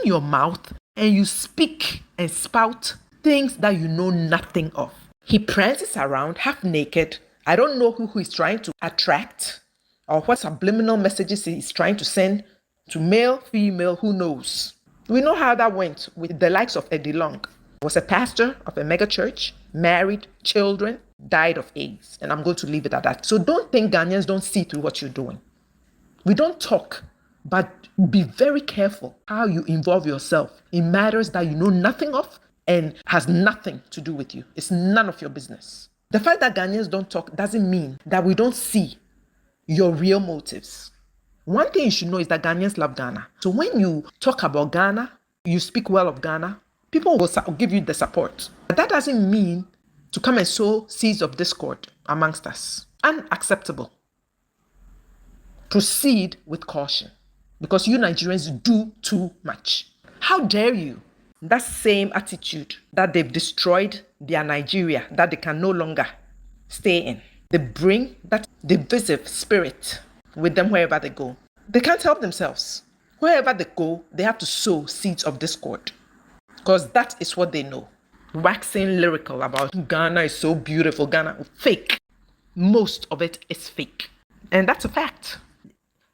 your mouth and you speak and spout things that you know nothing of. He prances around half naked. I don't know who he's trying to attract or what subliminal messages he's trying to send to male, female, who knows. We know how that went with the likes of Eddie Long. He was a pastor of a mega church, married, children, died of AIDS. And I'm going to leave it at that. So don't think Ghanaians don't see through what you're doing. We don't talk, but be very careful how you involve yourself in matters that you know nothing of and has nothing to do with you. It's none of your business. The fact that Ghanaians don't talk doesn't mean that we don't see your real motives. One thing you should know is that Ghanaians love Ghana. So when you talk about Ghana, you speak well of Ghana, people will give you the support. But that doesn't mean to come and sow seeds of discord amongst us. Unacceptable. Proceed with caution because you Nigerians do too much. How dare you? That same attitude that they've destroyed their Nigeria, that they can no longer stay in. They bring that divisive spirit with them wherever they go. They can't help themselves. Wherever they go, they have to sow seeds of discord because that is what they know. Waxing lyrical about Ghana is so beautiful, Ghana, fake. Most of it is fake. And that's a fact.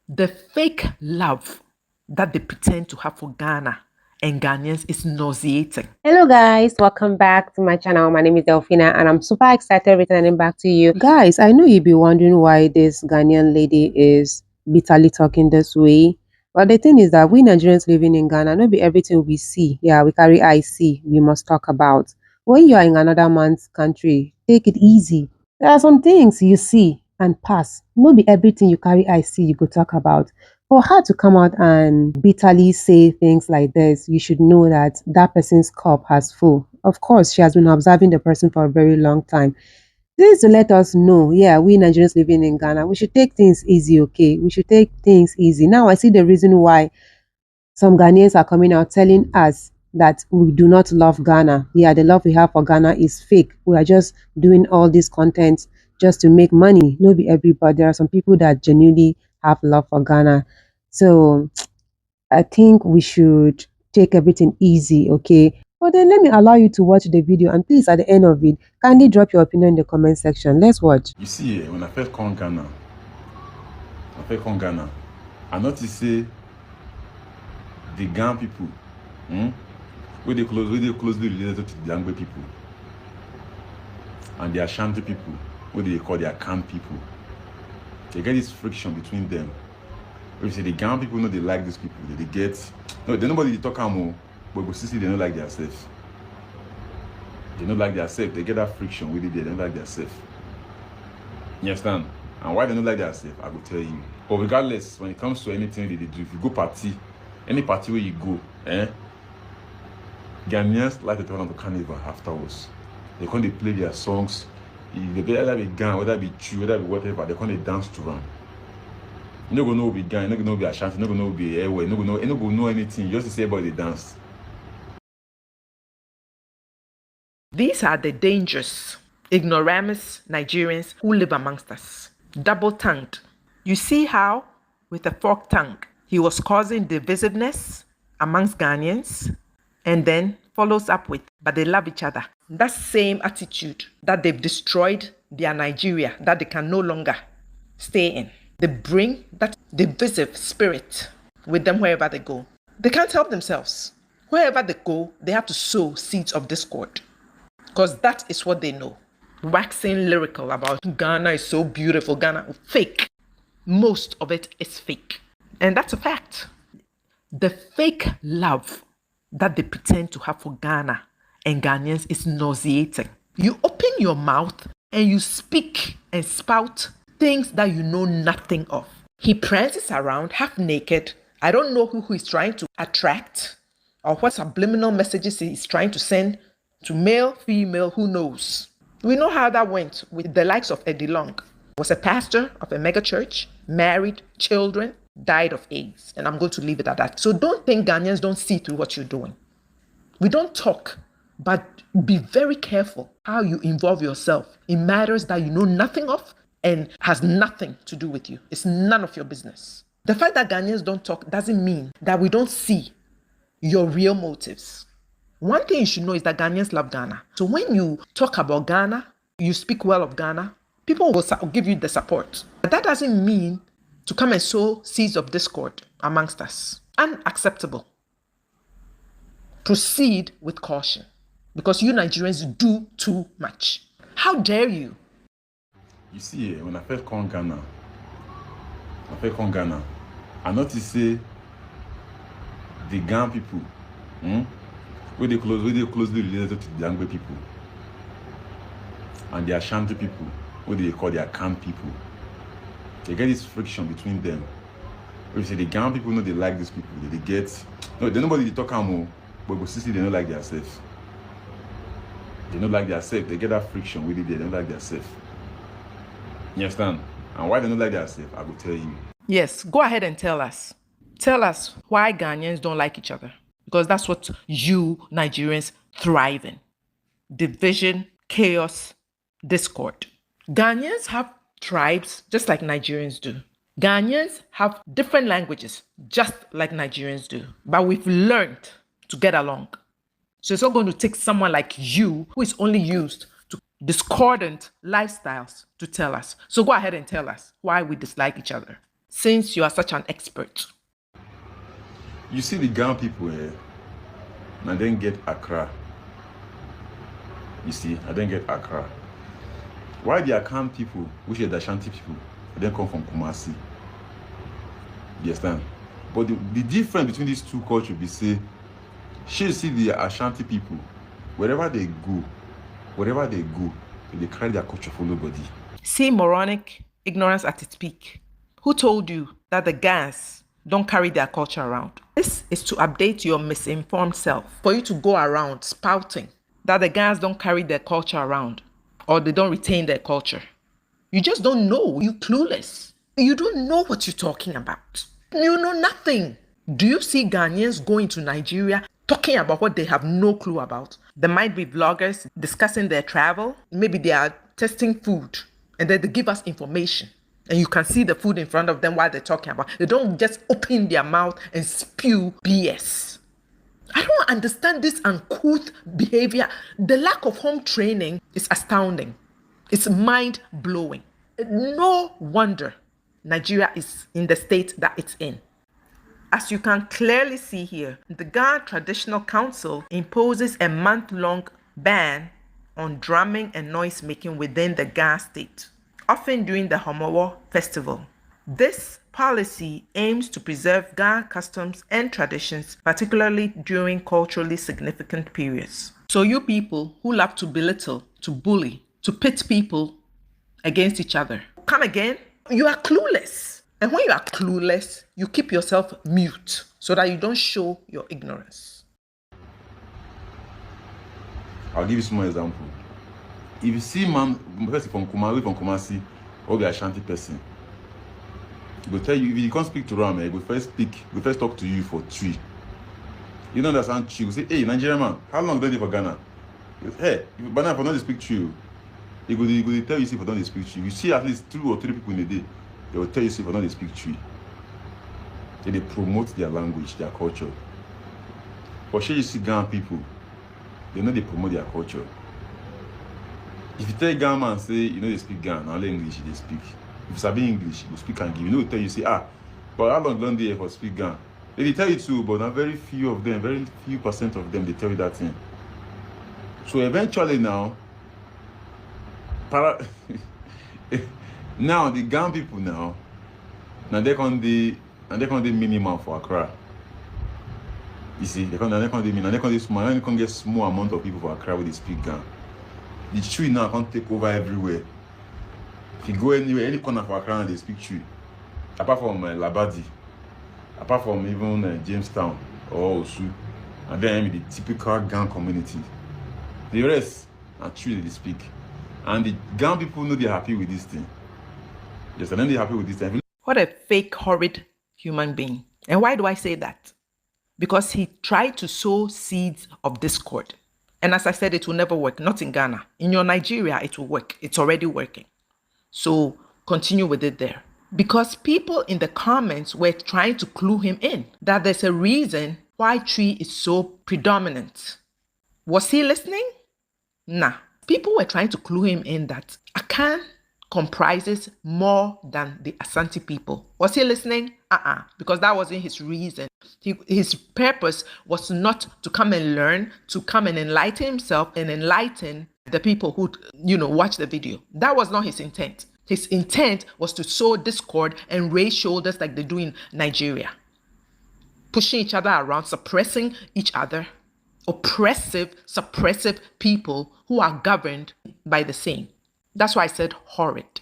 The fake love that they pretend to have for Ghana and Ghanaians is nauseating. Hello guys, welcome back to my channel. My name is Delphina and I'm super excited returning back to you. Guys, I know you'd be wondering why this Ghanaian lady is bitterly talking this way. But the thing is that we Nigerians living in Ghana, not be everything we see. Yeah, we carry I see, we must talk about. When you are in another man's country, take it easy. There are some things you see and pass. Not be everything you carry I see you go talk about. For her to come out and bitterly say things like this, you should know that that person's cup has full. Of course, she has been observing the person for a very long time. This is to let us know, yeah, we Nigerians living in Ghana, we should take things easy, okay? We should take things easy. Now, I see the reason why some Ghanaians are coming out telling us that we do not love Ghana. Yeah, the love we have for Ghana is fake. We are just doing all this content just to make money. No, be everybody. There are some people that genuinely have love for Ghana. So I think we should take everything easy, okay? But then let me allow you to watch the video, and please at the end of it, kindly drop your opinion in the comment section. Let's watch. You see, when I first come Ghana, I noticed say the Ghan people, where they closely related to the Langbe people, and the Ashanti people, what they call the Akan people. They get this friction between them. If you say the Ghan people know they like these people, they get no, they nobody they talk more, but go see they don't like themselves. They don't like themselves. They get that friction with it. They don't like themselves. You understand? And why they don't like themselves, I will tell you. But regardless, when it comes to anything they do, if you go party, any party where you go, Ghanaians like to turn on the carnival afterwards. They come they play their songs. They either be Ghan, whether it be true, whether it be whatever, they come they dance to run. You don't know be Ghan, you don't know be Ashanti, you don't know be airway, you don't know anything. You just say about the dance. These are the dangerous, ignoramus Nigerians who live amongst us. Double-tongued. You see how, with a forked tongue, he was causing divisiveness amongst Ghanaians, and then follows up with, but they love each other. That same attitude that they've destroyed their Nigeria, that they can no longer stay in. They bring that divisive spirit with them wherever they go. They can't help themselves. Wherever they go, they have to sow seeds of discord because that is what they know. Waxing lyrical about Ghana is so beautiful, Ghana, fake. Most of it is fake. And that's a fact. The fake love that they pretend to have for Ghana and Ghanaians is nauseating. You open your mouth and you speak and spout things that you know nothing of. He prances around half naked. I don't know who he's trying to attract or what subliminal messages he's trying to send to male, female, who knows. We know how that went with the likes of Eddie Long. He was a pastor of a mega church, married, children, died of AIDS. And I'm going to leave it at that. So don't think Ghanaians don't see through what you're doing. We don't talk, but be very careful how you involve yourself in matters that you know nothing of and has nothing to do with you. It's none of your business. The fact that Ghanaians don't talk doesn't mean that we don't see your real motives. One thing you should know is that Ghanaians love Ghana. So when you talk about Ghana, you speak well of Ghana, people will give you the support. But that doesn't mean to come and sow seeds of discord amongst us. Unacceptable. Proceed with caution, because you Nigerians do too much. How dare you? You see, when I first come Ghana, I noticed say the Ghan people, where they closely related to the Angbe people, and the Ashanti people, what they call the Akan people. They get this friction between them. If you say the Ghan people know they like these people, they get nobody they talk more, but go see they don't like themselves. They don't like themselves. They get that friction with it. They don't like themselves. You understand? And why they don't like themselves, I will tell you. Yes, go ahead and tell us. Tell us why Ghanaians don't like each other. Because that's what you Nigerians thrive in. Division, chaos, discord. Ghanaians have tribes just like Nigerians do. Ghanaians have different languages just like Nigerians do. But we've learned to get along. So it's not going to take someone like you who is only used to discordant lifestyles to tell us. So go ahead and tell us why we dislike each other, since you are such an expert. You see the Ghan people here, and I didn't get Accra. You see, I didn't get Accra. Why the Akan people, which are the Ashanti people, they come from Kumasi? You understand? But the difference between these two cultures be say, she see the Ashanti people, wherever they go, they carry their culture for nobody. See moronic ignorance at its peak. Who told you that the Ghans don't carry their culture around? This is to update your misinformed self, for you to go around spouting that the Ghans don't carry their culture around, or they don't retain their culture. You just don't know. You clueless. You don't know what you're talking about. You know nothing. Do you see Ghanaians going to Nigeria talking about what they have no clue about? There might be vloggers discussing their travel. Maybe they are testing food and then they give us information. And you can see the food in front of them while they're talking about. They don't just open their mouth and spew BS. I don't understand this uncouth behavior. The lack of home training is astounding. It's mind-blowing. No wonder Nigeria is in the state that it's in. As you can clearly see here, the Ghana Traditional Council imposes a month-long ban on drumming and noise making within the Ghana state, often during the Homowo festival. This policy aims to preserve Ghana customs and traditions, particularly during culturally significant periods. So you people who love to belittle, to bully, to pit people against each other, come again? You are clueless. And when you are clueless, you keep yourself mute so that you don't show your ignorance. I'll give you some more example. If you see man, person from Kumasi, or the Ashanti person, he will tell you, if you can't speak to Ram, he will first talk to you for tree. You don't understand tree. You say, hey, Nigerian man, how long do you for Ghana? He goes, hey, if Ghana for not speak tree, he will tell you if I don't speak tree. You see at least 2 or 3 people in a day, they will tell you if I don't speak tree. They promote their language, their culture. For sure, you see Ghana people, they know they promote their culture. If you tell Ghana man, say, you know they speak Ghana, only English they speak. If you sabi English, you speak and give. You know, they tell you, say, but how long don't they for speak Ghana? They tell you too, but not very few of them, very few percent of them, they tell you that thing. So eventually now, now the Ghana people now they can the minimum for Accra. You see, they can get small amount of people for Accra with the speak Ghana. The tree now can't take over everywhere. If you go anywhere, any corner for Accra, they speak tree. Apart from Labadi, apart from even Jamestown or Osu, and then the typical Ghana community. The rest are tree they speak. And the Ghana people know they're happy with this thing. Yes, and then they're happy with this thing. What a fake, horrid human being. And why do I say that? Because he tried to sow seeds of discord. And as I said, it will never work. Not in Ghana. In your Nigeria, it will work. It's already working. So continue with it there. Because people in the comments were trying to clue him in that there's a reason why Tree is so predominant. Was he listening? Nah. People were trying to clue him in that Akan comprises more than the Asante people. Was he listening? Because that wasn't his reason. His purpose was not to come and learn, to come and enlighten himself and enlighten the people who, watch the video. That was not his intent. His intent was to sow discord and raise shoulders like they do in Nigeria. Pushing each other around, suppressing each other. Oppressive, suppressive people who are governed by the same. That's why I said horrid,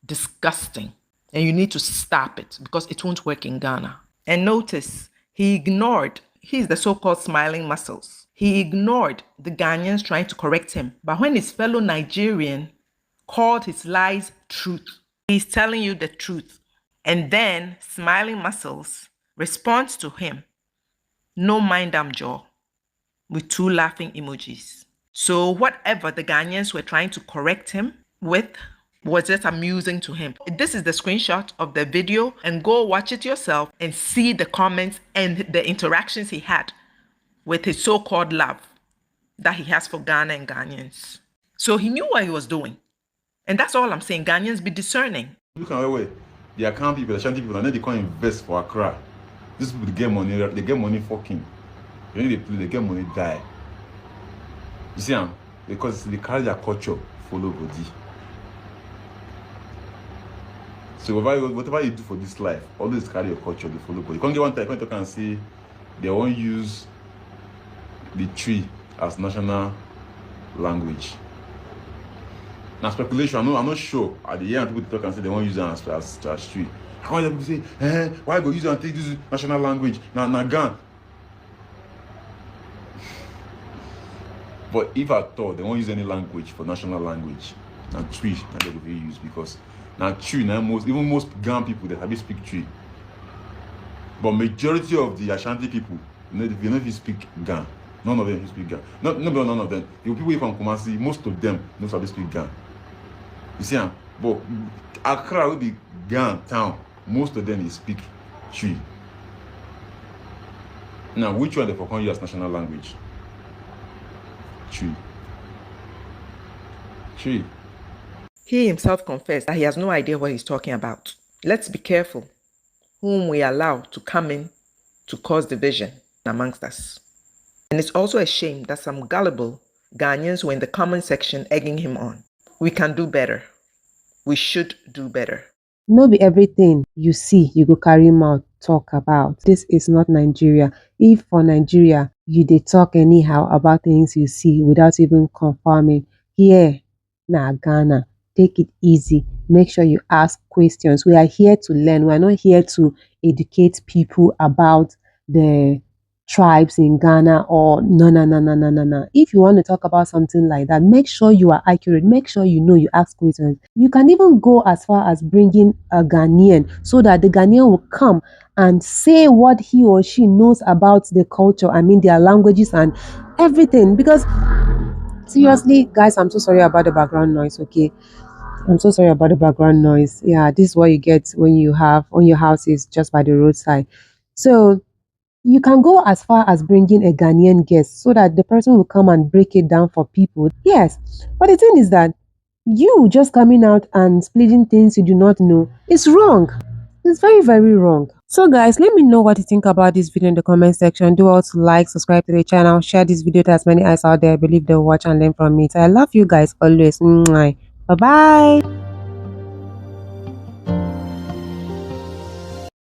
disgusting. And you need to stop it because it won't work in Ghana. And notice, he's the so-called smiling muscles. He ignored the Ghanaians trying to correct him. But when his fellow Nigerian called his lies truth, he's telling you the truth. And then smiling muscles responds to him, no mind jaw, with 2 laughing emojis. So whatever the Ghanaians were trying to correct him with was just amusing to him. This is the screenshot of the video, and go watch it yourself and see the comments and the interactions he had with his so-called love that he has for Ghana and Ghanaians. So he knew what he was doing. And that's all I'm saying. Ghanaians, be discerning. Look at where the account people, the Ashanti people, and then they can't invest for Accra. These people get money, they get money fucking. When they play, they get money die. You see, because they carry their culture, follow body. So whatever you do for this life, always carry your culture, they follow body. You can't get one time, you can see they won't use the tree as national language. Now speculation, I'm not sure. At the end, people talk and say they won't use it as tree. How are people say, why go use it and take this national language? Now Ghana. But if at all they won't use any language for national language, now tree that they will use because now tree now most Ghan people that have speak tree. But majority of the Ashanti people, you know if you speak Ghan. None of them speak Ghan. None of them. The people from Kumasi, most of them know how to speak Ghan. You see, but Accra will be Ghan town. Most of them speak Tree. Now, which one they for use as national language? Tree. Tree. He himself confessed that he has no idea what he's talking about. Let's be careful whom we allow to come in to cause division amongst us. And it's also a shame that some gullible Ghanaians were in the comment section egging him on. We can do better. We should do better. No be everything you see you go carry mouth talk about. This is not Nigeria. If for Nigeria you dey talk anyhow about things you see without even confirming, here na Ghana. Take it easy. Make sure you ask questions. We are here to learn. We are not here to educate people about the tribes in Ghana or no. If you want to talk about something like that, make sure you are accurate. Make sure you know, you ask questions. You can even go as far as bringing a Ghanaian so that the Ghanaian will come and say what he or she knows about the culture, their languages and everything. Because seriously, guys, I'm so sorry about the background noise, okay? I'm so sorry about the background noise. Yeah, this is what you get when your house is just by the roadside. So you can go as far as bringing a Ghanaian guest so that the person will come and break it down for people. Yes, but the thing is that you just coming out and splitting things you do not know is wrong. It's very, very wrong. So guys, let me know what you think about this video in the comment section. Do also like, subscribe to the channel, share this video to as many eyes out there. I believe they'll watch and learn from it. I love you guys always. Bye bye.